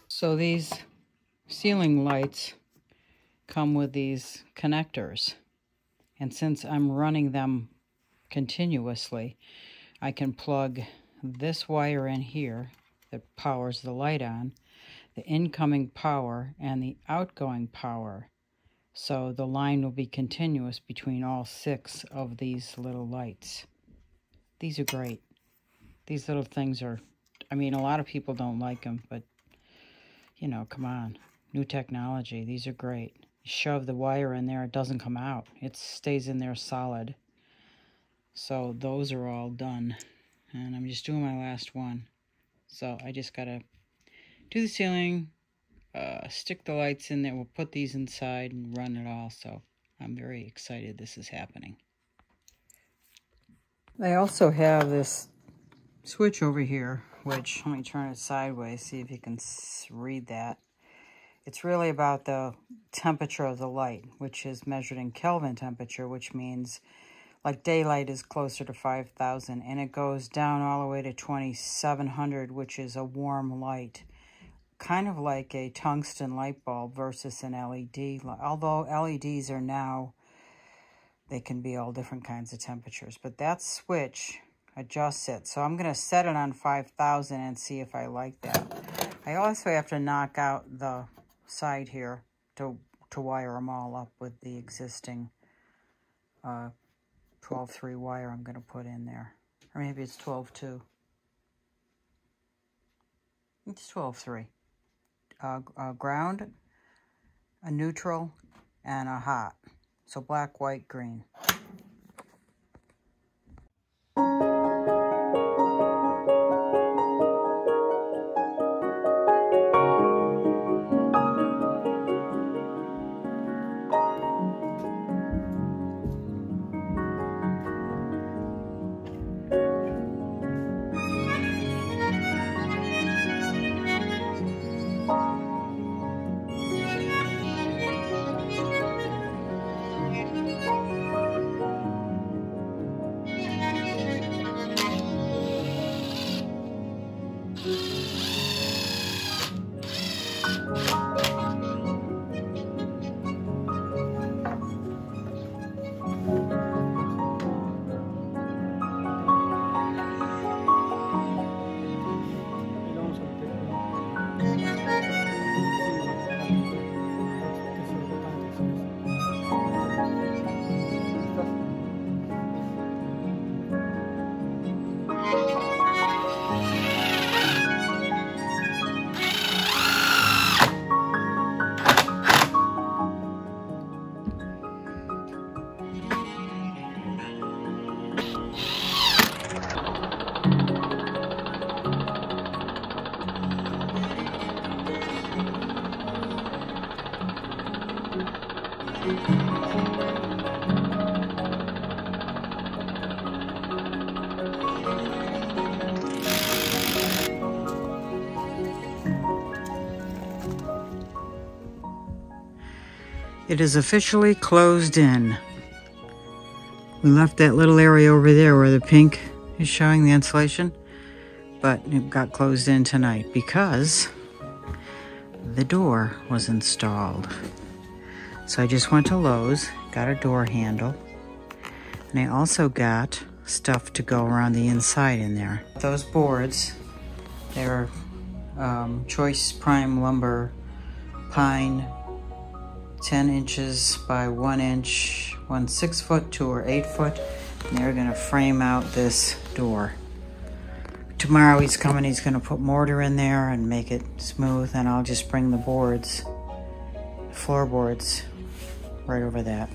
So these ceiling lights come with these connectors, and since I'm running them continuously, I can plug this wire in here that powers the light on, the incoming power and the outgoing power, so the line will be continuous between all 6 of these little lights. These are great. These little things are, I mean, a lot of people don't like them, but you know, come on. New technology. These are great. You shove the wire in there, it doesn't come out. It stays in there solid. So those are all done. And I'm just doing my last one. So I just got to do the ceiling, stick the lights in there. We'll put these inside and run it all. So I'm very excited this is happening. I also have this switch over here, which, let me turn it sideways, see if you can read that. It's really about the temperature of the light, which is measured in Kelvin temperature, which means like daylight is closer to 5,000, and it goes down all the way to 2,700, which is a warm light. Kind of like a tungsten light bulb versus an LED. Although LEDs are now, they can be all different kinds of temperatures. But that switch adjusts it. So I'm going to set it on 5,000 and see if I like that. I also have to knock out the side here to wire them all up with the existing 12-3 wire I'm going to put in there. Or maybe it's 12-2. It's 12-3. A ground, a neutral, and a hot. So black, white, green. It is officially closed in. We left that little area over there where the pink is showing the insulation, but it got closed in tonight because the door was installed. So I just went to Lowe's, got a door handle, And I also got stuff to go around the inside in there. Those boards, they're Choice Prime Lumber Pine, 10 inches by 1 inch, one 6 foot, 2 or 8 foot. And they're gonna frame out this door. Tomorrow he's coming, he's gonna put mortar in there and make it smooth, and I'll just bring the boards, floorboards, right over that.